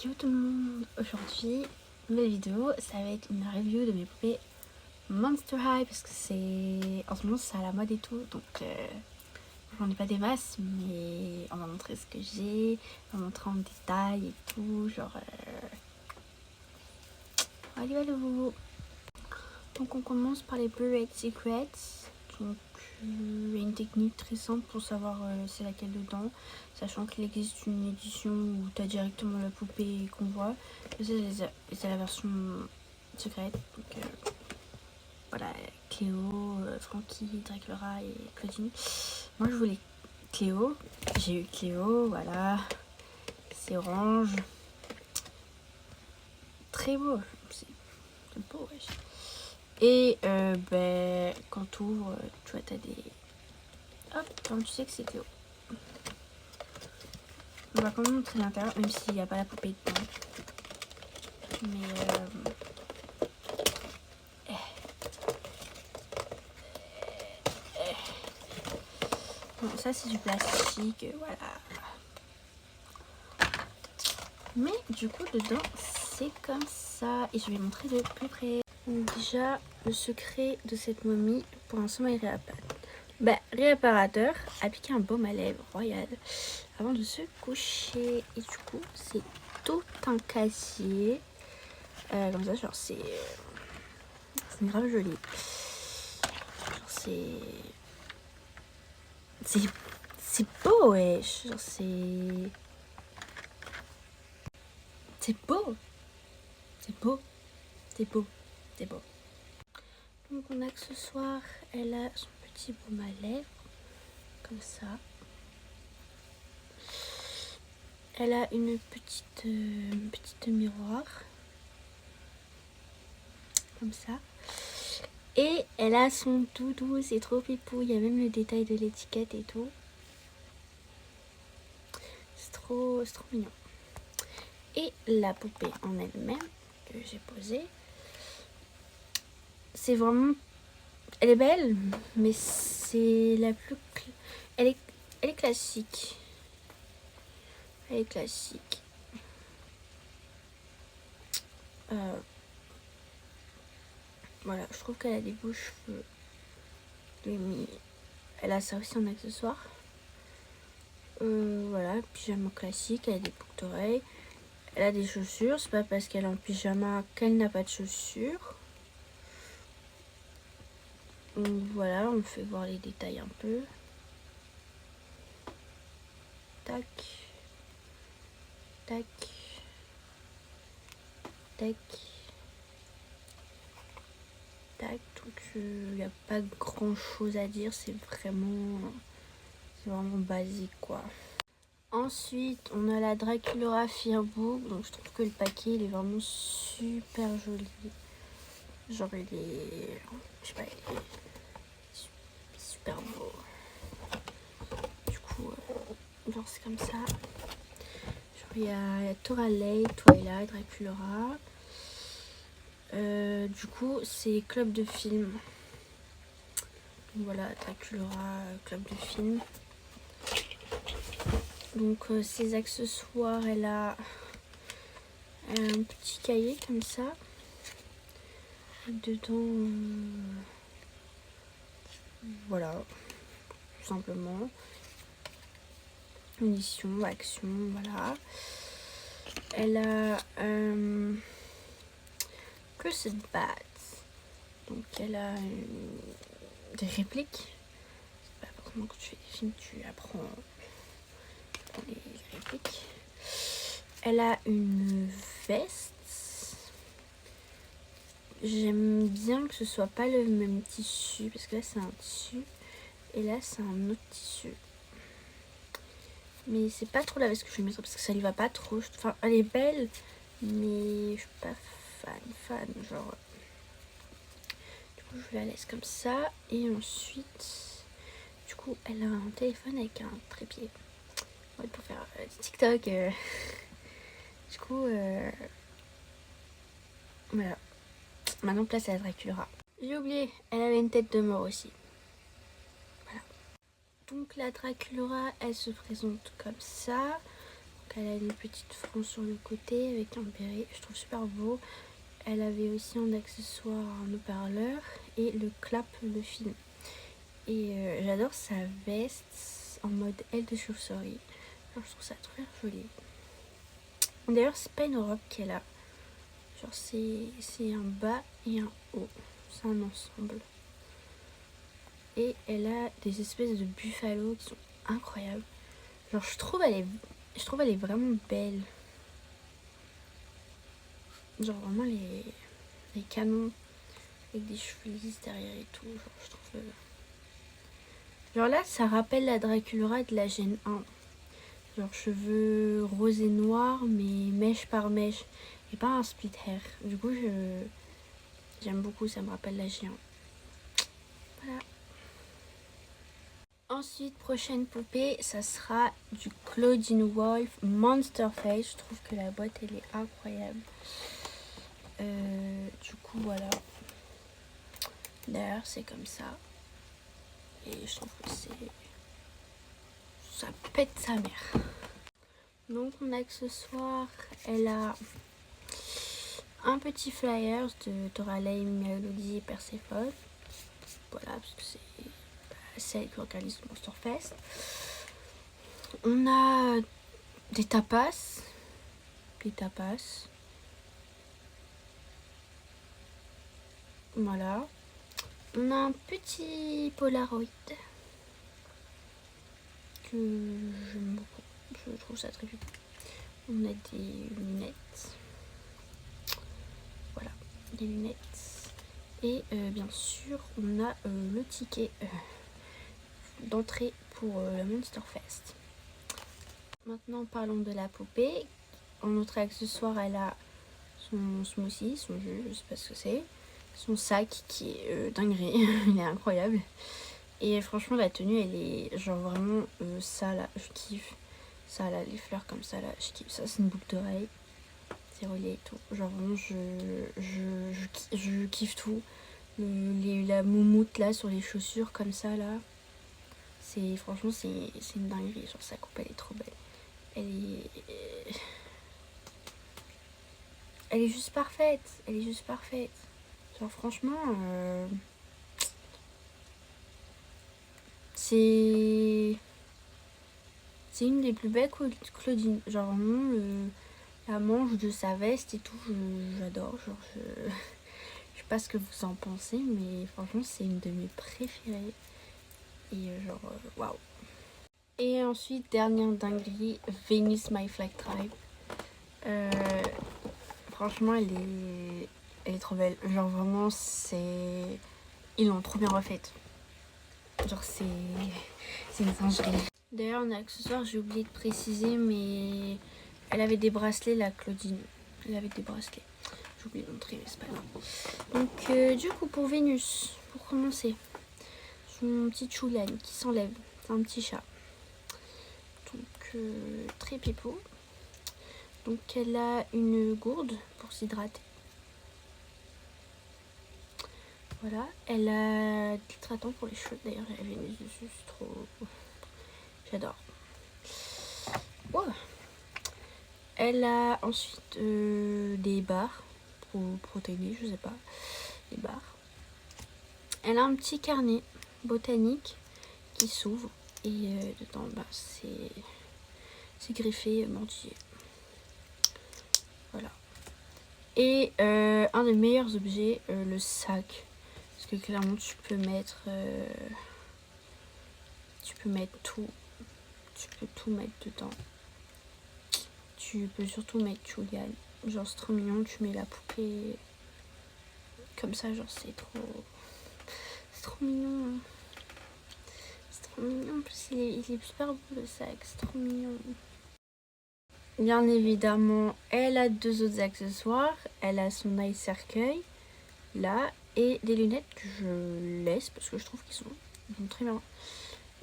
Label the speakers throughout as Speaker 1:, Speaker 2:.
Speaker 1: Yo tout le monde, aujourd'hui, nouvelle vidéo, ça va être une review de mes poupées Monster High parce que c'est en ce moment c'est à la mode et tout, donc j'en ai pas des masses, mais on va montrer ce que j'ai, on va montrer en détail et tout, genre allez allez vous. Donc on commence par les Buried Secrets. Donc il y a une technique très simple pour savoir c'est laquelle dedans, sachant qu'il existe une édition où tu as directement la poupée qu'on voit. C'est la version secrète. Donc voilà, Cléo, Frankie, Dracula et Claudine. Moi je voulais Cléo, j'ai eu Cléo, voilà. C'est orange. Très beau, c'est beau, wesh. Et quand tu ouvres, tu vois, t'as des... Hop, quand tu sais que c'est Cléo. On va quand même montrer l'intérieur, même s'il n'y a pas la poupée dedans. Mais bon, ça c'est du plastique, voilà. Mais du coup dedans c'est comme ça. Et je vais montrer de plus près. Donc, déjà le secret de cette momie pour un sommeil réparateur, appliquer un baume à lèvres royal avant de se coucher. Et du coup c'est tout un casier. Comme ça, genre c'est grave joli. Genre c'est beau, wesh. Genre c'est beau. C'est beau. C'est beau. C'est beau. Donc en accessoire, elle a son petit baume à lèvres. Comme ça. Elle a une petite miroir. Comme ça. Et elle a son doudou, c'est trop pipou. Il y a même le détail de l'étiquette et tout. C'est trop mignon. Et la poupée en elle-même que j'ai posée, c'est vraiment... Elle est belle, mais c'est la plus... Elle est classique. Elle est classique. Voilà, je trouve qu'elle a des beaux cheveux. Elle a ça aussi en accessoire. Voilà, pyjama classique, elle a des boucles d'oreilles. Elle a des chaussures, c'est pas parce qu'elle est en pyjama qu'elle n'a pas de chaussures. Donc voilà, on me fait voir les détails un peu. Tac. Tac. Tac. Tac. Donc il n'y a pas grand chose à dire, c'est vraiment basique quoi. Ensuite, on a la Dracula Fearbook. Donc, je trouve que le paquet, il est vraiment super joli. Genre, il est... Je sais pas, il est super beau. Du coup, genre, c'est comme ça. Genre, il y a Toralei, Twilight, Dracula. Du coup, c'est club de film. Donc, voilà, Dracula, club de film. Donc, ses accessoires, elle a un petit cahier comme ça. Dedans, voilà, tout simplement. Munitions, action, voilà. Elle a Cursed Bats. Donc, elle a des répliques. C'est pas forcément quand tu fais des films, tu apprends les répliques. Elle a une veste. J'aime bien que ce soit pas le même tissu, parce que là c'est un tissu et là c'est un autre tissu. Mais c'est pas trop la veste que je vais mettre parce que ça lui va pas trop. Enfin, elle est belle, mais je suis pas fan. Genre, du coup je la laisse comme ça. Et ensuite, du coup elle a un téléphone avec un trépied. Ouais, pour faire du TikTok. Du coup, voilà. Maintenant place à la Dracula. J'ai oublié, elle avait une tête de mort aussi. Voilà. Donc la Dracula, elle se présente comme ça. Donc, elle a une petite frange sur le côté avec un béret, je trouve super beau. Elle avait aussi en accessoire un haut-parleur et le clap, le film. Et j'adore sa veste en mode aile de chauve-souris. Genre, je trouve ça très joli. D'ailleurs, c'est pas une robe qu'elle a. Genre, c'est un bas et un haut. C'est un ensemble. Et elle a des espèces de buffalo qui sont incroyables. Genre, je trouve elle est vraiment belle. Genre, vraiment les canons avec des cheveux lisses derrière et tout. Genre, je trouve... Genre là, ça rappelle la Dracula de la Gen 1. Genre cheveux rose et noir, mais mèche par mèche. Et pas un split hair. Du coup, j'aime beaucoup, ça me rappelle la Gen 1. Voilà. Ensuite, prochaine poupée, ça sera du Claudine Wolf Monster Face. Je trouve que la boîte, elle est incroyable. Du coup, voilà. D'ailleurs, c'est comme ça. Et je trouve que ça pète sa mère. Donc, mon accessoire, elle a un petit flyer de Doralei, Melody et Perséphone. Voilà, parce que c'est celle qui organise le Monster Fest. On a des tapas. Voilà. On a un petit Polaroid que j'aime beaucoup. Je trouve ça très bien. On a des lunettes. Voilà, des lunettes. Et bien sûr, on a le ticket d'entrée pour le Monster Fest. Maintenant, parlons de la poupée. En autre accessoire, elle a son smoothie, son jus, je sais pas ce que c'est. Son sac qui est dinguerie, il est incroyable. Et franchement, la tenue, elle est genre vraiment ça là, je kiffe. Ça là, les fleurs comme ça là, je kiffe. Ça, c'est une boucle d'oreille. C'est relié et tout. Genre vraiment, je kiffe tout. La moumoute là sur les chaussures comme ça là. Franchement, c'est une dinguerie. Genre sa coupe, elle est trop belle. Elle est juste parfaite. Elle est juste parfaite. Genre franchement, c'est une des plus belles Claudine. Genre vraiment la manche de sa veste et tout, j'adore. Genre je sais pas ce que vous en pensez, mais franchement c'est une de mes préférées. Et genre waouh. Et ensuite, dernière dinguerie, Venus My Flag Tribe. Franchement, elle est trop belle. Genre vraiment, ils l'ont trop bien refaite. Genre c'est une singerie. D'ailleurs, en accessoire, j'ai oublié de préciser, mais elle avait des bracelets, la Claudine. Elle avait des bracelets. J'ai oublié de montrer, mais c'est pas grave. Donc, du coup, pour Vénus, pour commencer, son petit choulane qui s'enlève. C'est un petit chat. Donc, très pipou. Donc, elle a une gourde pour s'hydrater. Voilà. Elle a de l'hydratant pour les cheveux. D'ailleurs, elle avait Vénus dessus. C'est trop... J'adore. Wow. Elle a ensuite des barres pour protéiner, je sais pas, des barres. Elle a un petit carnet botanique qui s'ouvre et dedans bah, c'est griffé mortier. Voilà. Et un des meilleurs objets, le sac, parce que clairement tu peux mettre tout, tu peux tout mettre dedans. Tu peux surtout mettre Julian. Genre c'est trop mignon, tu mets la poupée comme ça, genre c'est trop mignon. C'est trop mignon, en plus il est super beau le sac, c'est trop mignon. Bien évidemment, elle a deux autres accessoires. Elle a son eye cercueil là et des lunettes que je laisse parce que je trouve qu'ils sont très bien.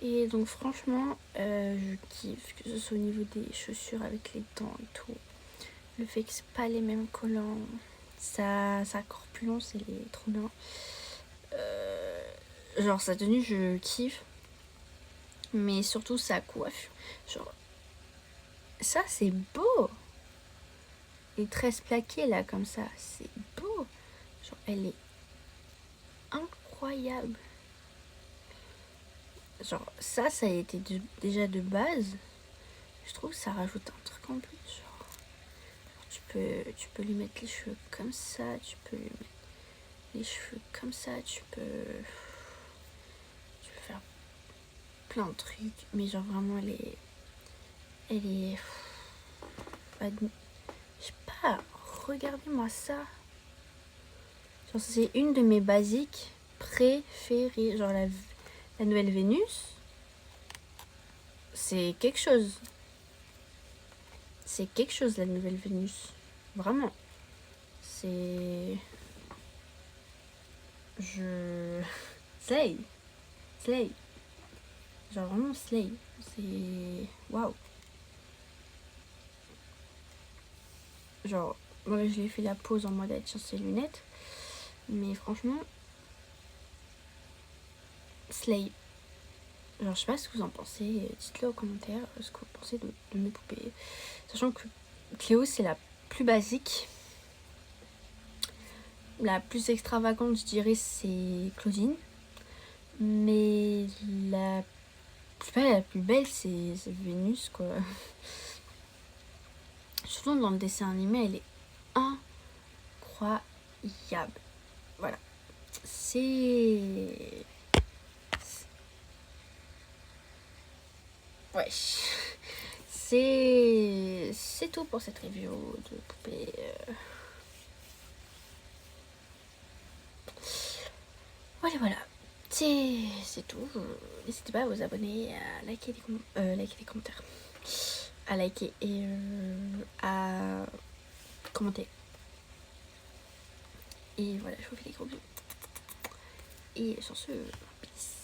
Speaker 1: Et donc franchement, je kiffe que ce soit au niveau des chaussures avec les dents et tout. Le fait que c'est pas les mêmes collants, sa corpulence, elle est trop bien. Genre sa tenue, je kiffe. Mais surtout sa coiffe. Genre, Ça, c'est beau. Les tresses plaquées, là, comme ça, c'est beau. Genre, elle est incroyable. Genre, ça a été déjà de base. Je trouve que ça rajoute un truc en plus. Genre, tu peux lui mettre les cheveux comme ça. Tu peux lui mettre les cheveux comme ça. Tu peux faire plein de trucs. Mais genre, vraiment, elle est... Je sais pas, regardez-moi ça. Genre, c'est une de mes basiques préférées. Genre, la nouvelle Vénus, c'est quelque chose. C'est quelque chose, la nouvelle Vénus. Vraiment. C'est... Slay. Slay. Genre, vraiment slay. C'est... Waouh. Genre, moi, je l'ai fait la pause en mode être sur ses lunettes. Mais franchement... Slay. Genre, je sais pas ce que vous en pensez. Dites-le aux commentaires ce que vous pensez de mes poupées. Sachant que Cléo, c'est la plus basique. La plus extravagante, je dirais, c'est Claudine. Mais la plus belle, c'est Vénus, quoi. Surtout dans le dessin animé, elle est incroyable. Voilà. C'est... Ouais. C'est tout pour cette review de poupée. Voilà. C'est tout. N'hésitez pas à vous abonner, à liker les commentaires. À liker et à commenter. Et voilà, je vous fais des gros bisous. Et sur ce, peace.